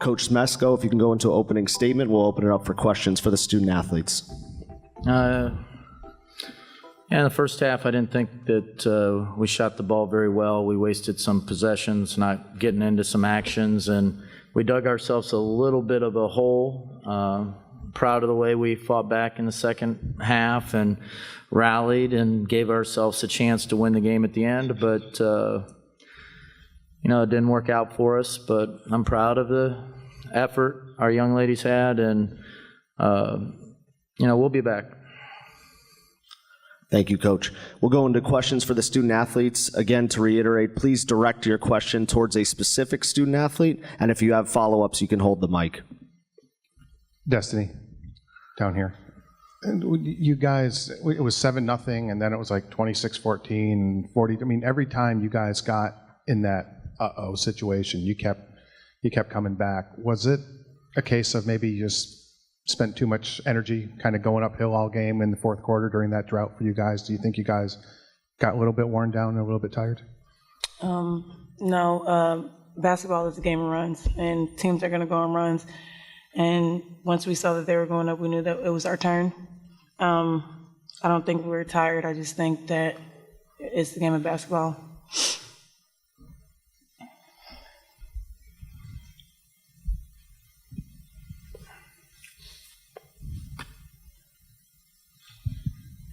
Coach Smesko, if you can go into opening statement, we'll open it up for questions for the student athletes. In the first half, I didn't think that we shot the ball very well. We wasted some possessions, not getting into some actions, and we dug ourselves a little bit of a hole. Proud of the way we fought back in the second half and rallied and gave ourselves a chance to win the game at the end, but it didn't work out for us. But I'm proud of the effort our young ladies had, and we'll be back. Thank you, Coach. We'll go into questions for the student athletes. Again, to reiterate, please direct your question towards a specific student athlete, and if you have follow-ups, you can hold the mic. Destiny, down here. And you guys, it was 7-0, and then it was like 26-14, 40. I mean, every time you guys got in that uh-oh situation, you kept coming back. Was it a case of maybe you just spent too much energy kind of going uphill all game in the fourth quarter during that drought for you guys? Do you think you guys got a little bit worn down and a little bit tired? No. Basketball is a game of runs, and teams are going to go on runs. And once we saw that they were going up, we knew that it was our turn. I don't think we were tired. I just think that it's the game of basketball.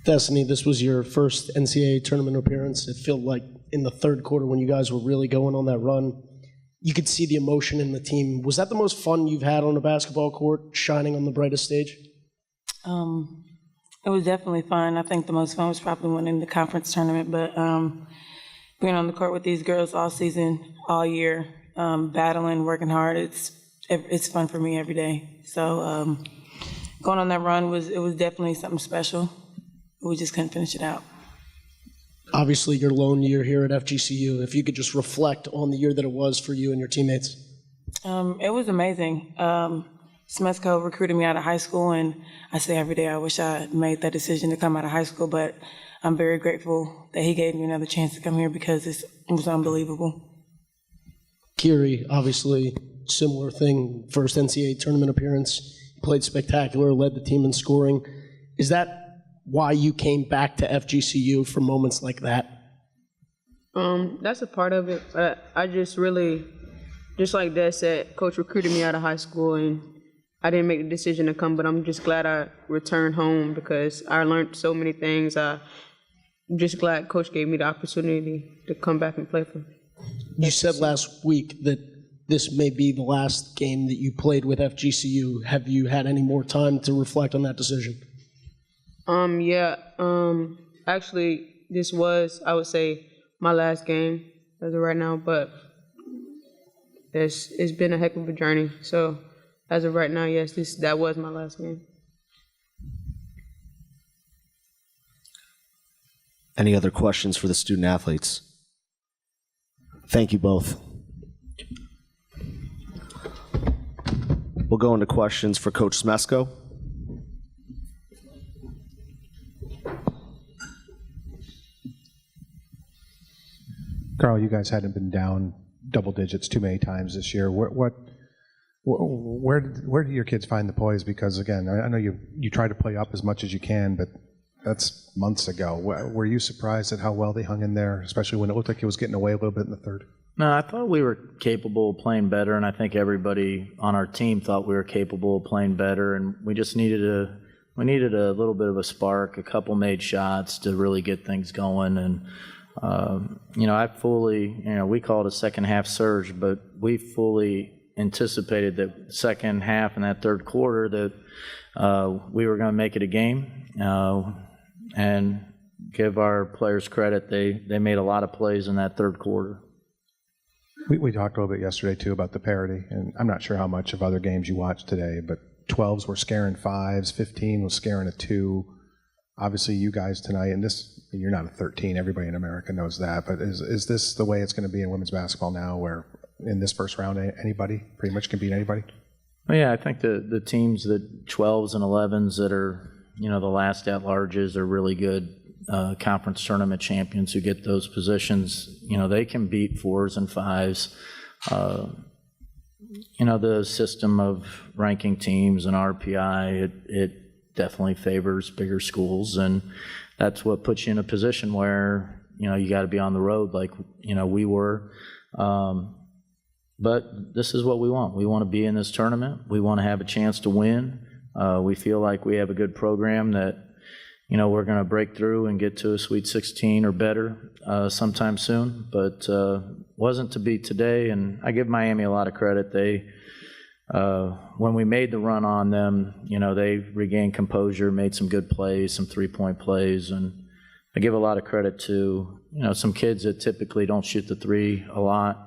Destiny, this was your first NCAA tournament appearance. It felt like in the third quarter when you guys were really going on that run, you could see the emotion in the team. Was that the most fun you've had on a basketball court, shining on the brightest stage? It was definitely fun. I think the most fun was probably winning the conference tournament, but being on the court with these girls all season, all year, battling, working hard, it's fun for me every day. So going on that run was definitely something special. We just couldn't finish it out. Obviously, your lone year here at FGCU. If you could just reflect on the year that it was for you and your teammates. It was amazing. Smesko recruited me out of high school, and I say every day I wish I made that decision to come out of high school, but I'm very grateful that he gave me another chance to come here because it was unbelievable. Keri, obviously, similar thing, first NCAA tournament appearance, played spectacular, led the team in scoring. Is that why you came back to FGCU for moments like that? That's a part of it. I just really, just like Des said, Coach recruited me out of high school, and I didn't make the decision to come, but I'm just glad I returned home because I learned so many things. I'm just glad Coach gave me the opportunity to come back and play for him. You said last week that this may be the last game that you played with FGCU. Have you had any more time to reflect on that decision? Actually, this was, I would say, my last game as of right now, but it's been a heck of a journey. So as of right now, yes, that was my last game. Any other questions for the student athletes? Thank you both. We'll go into questions for Coach Smesko. Karl, you guys hadn't been down double digits too many times this year. Where do your kids find the poise? Because again, I know you try to play up as much as you can, but that's months ago. Were you surprised at how well they hung in there, especially when it looked like it was getting away a little bit in the third? No, I thought we were capable of playing better, and I think everybody on our team thought we were capable of playing better, and we just needed a little bit of a spark, a couple made shots to really get things going. And I fully, we call it a second half surge, but we fully anticipated that second half and that third quarter that we were going to make it a game, and give our players credit. They made a lot of plays in that third quarter. We talked a little bit yesterday too about the parity, and I'm not sure how much of other games you watched today, but 12s were scaring 5s, 15 was scaring a 2. Obviously, you guys tonight, and you're not a 13. Everybody in America knows that. But is this the way it's going to be in women's basketball now, where in this first round, anybody pretty much can beat anybody? Well, yeah, I think the teams, the 12s and 11s that are, the last at-larges are really good conference tournament champions who get those positions. They can beat 4s and 5s. the system of ranking teams and RPI, it definitely favors bigger schools, and that's what puts you in a position where, you got to be on the road like, we were. But this is what we want. We want to be in this tournament. We want to have a chance to win. We feel like we have a good program that, we're going to break through and get to a Sweet 16 or better sometime soon. But wasn't to be today, and I give Miami a lot of credit. They, when we made the run on them, they regained composure, made some good plays, some three-point plays, and I give a lot of credit to, some kids that typically don't shoot the three a lot.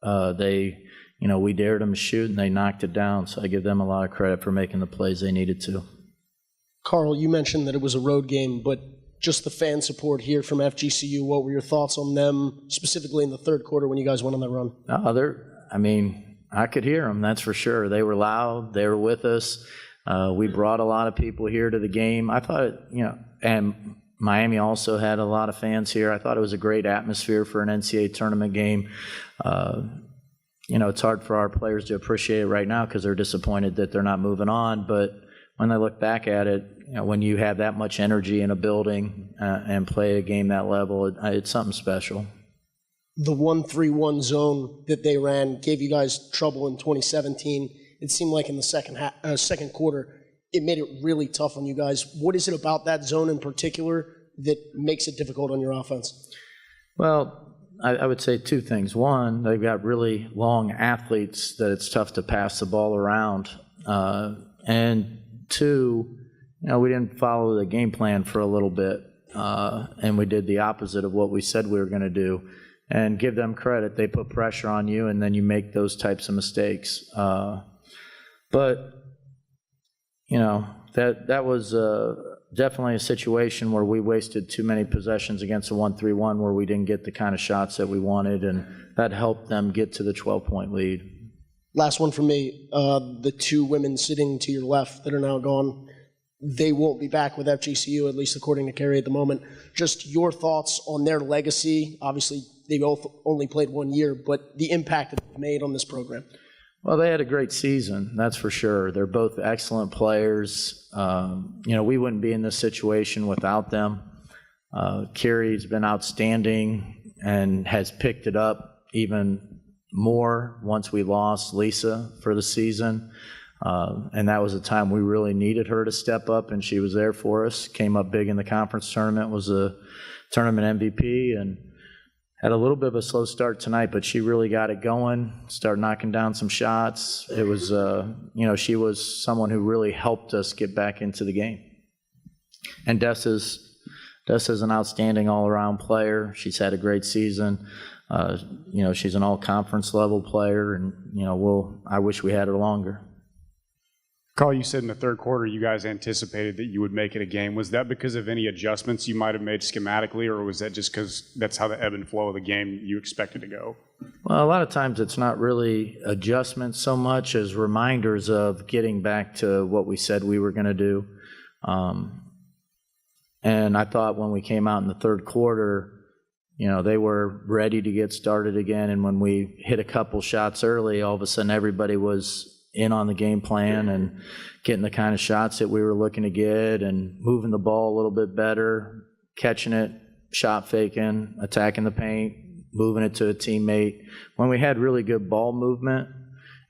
We dared them to shoot, and they knocked it down, so I give them a lot of credit for making the plays they needed to. Carl, you mentioned that it was a road game, but just the fan support here from FGCU, what were your thoughts on them, specifically in the third quarter when you guys went on that run? I could hear them, that's for sure. They were loud, they were with us. We brought a lot of people here to the game. I thought, and Miami also had a lot of fans here. I thought it was a great atmosphere for an NCAA tournament game. It's hard for our players to appreciate it right now because they're disappointed that they're not moving on. But when they look back at it, when you have that much energy in a building and play a game that level, it's something special. The 1-3-1 zone that they ran gave you guys trouble in 2017. It seemed like in the second quarter, it made it really tough on you guys. What is it about that zone in particular that makes it difficult on your offense? Well, I would say two things. One, they've got really long athletes that it's tough to pass the ball around. And two, we didn't follow the game plan for a little bit, and we did the opposite of what we said we were going to do. And give them credit. They put pressure on you, and then you make those types of mistakes. But that was definitely a situation where we wasted too many possessions against a 1-3-1 where we didn't get the kind of shots that we wanted, and that helped them get to the 12-point lead. Last one for me. The two women sitting to your left that are now gone, they won't be back with FGCU, at least according to Keri at the moment. Just your thoughts on their legacy. Obviously, they both only played 1 year, but the impact that they've made on this program. Well, they had a great season, that's for sure. They're both excellent players. We wouldn't be in this situation without them. Keri's been outstanding and has picked it up even more once we lost Lisa for the season. And that was a time we really needed her to step up, and she was there for us. Came up big in the conference tournament, was a tournament MVP, and had a little bit of a slow start tonight, but she really got it going, started knocking down some shots. It was, she was someone who really helped us get back into the game. And Dessa's an outstanding all-around player. She's had a great season. She's an all-conference level player, and, I wish we had her longer. Carl, you said in the third quarter you guys anticipated that you would make it a game. Was that because of any adjustments you might have made schematically, or was that just because that's how the ebb and flow of the game you expected to go? Well, a lot of times it's not really adjustments so much as reminders of getting back to what we said we were going to do. And I thought when we came out in the third quarter, they were ready to get started again. And when we hit a couple shots early, all of a sudden everybody was in on the game plan and getting the kind of shots that we were looking to get and moving the ball a little bit better, catching it, shot faking, attacking the paint, moving it to a teammate. When we had really good ball movement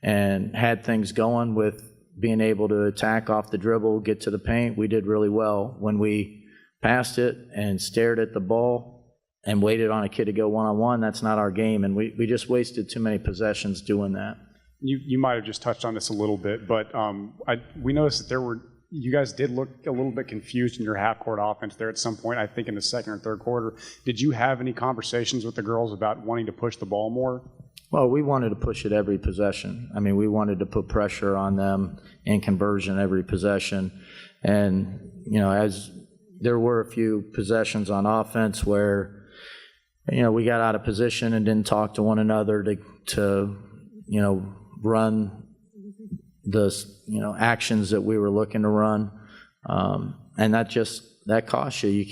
and had things going with being able to attack off the dribble, get to the paint, we did really well. When we passed it and stared at the ball and waited on a kid to go one-on-one, that's not our game, and we just wasted too many possessions doing that. You might have just touched on this a little bit, but we noticed that you guys did look a little bit confused in your half-court offense there at some point, I think in the second or third quarter. Did you have any conversations with the girls about wanting to push the ball more? Well, we wanted to push it every possession. We wanted to put pressure on them in conversion every possession. And, as there were a few possessions on offense where, we got out of position and didn't talk to one another to run the actions that we were looking to run, and that costs you. You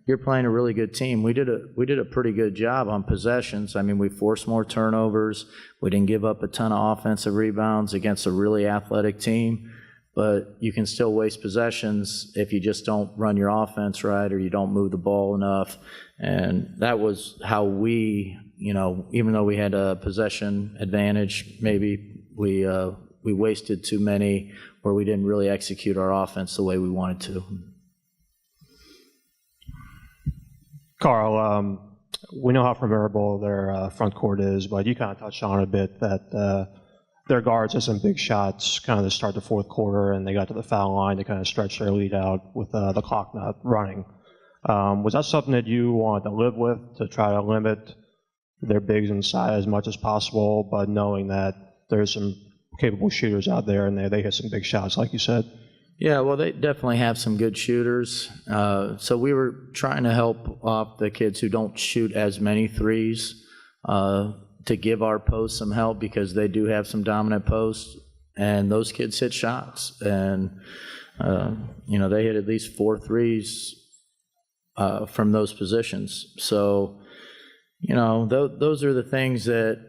you're playing a really good team. We did a pretty good job on possessions. I mean, we forced more turnovers. We didn't give up a ton of offensive rebounds against a really athletic team. But you can still waste possessions if you just don't run your offense right or you don't move the ball enough. And that was how we, even though we had a possession advantage, maybe we wasted too many where we didn't really execute our offense the way we wanted to. Karl, we know how formidable their front court is, but you kind of touched on a bit that their guards had some big shots kind of to start the fourth quarter, and they got to the foul line to kind of stretch their lead out with the clock not running. Was that something that you wanted to live with, to try to limit their bigs inside as much as possible, but knowing that there's some capable shooters out there and they hit some big shots, like you said? Yeah, well, they definitely have some good shooters. So we were trying to help off the kids who don't shoot as many threes, to give our posts some help, because they do have some dominant posts, and those kids hit shots. And, they hit at least 4 threes from those positions. So, those are the things that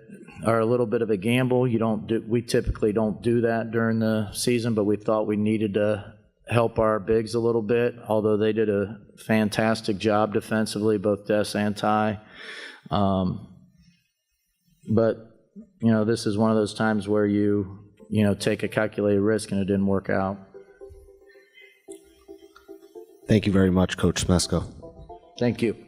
are a little bit of a gamble. We typically don't do that during the season, but we thought we needed to help our bigs a little bit, although they did a fantastic job defensively, both Des and Ty. But, this is one of those times where you take a calculated risk and it didn't work out. Thank you very much, Coach Smesko. Thank you.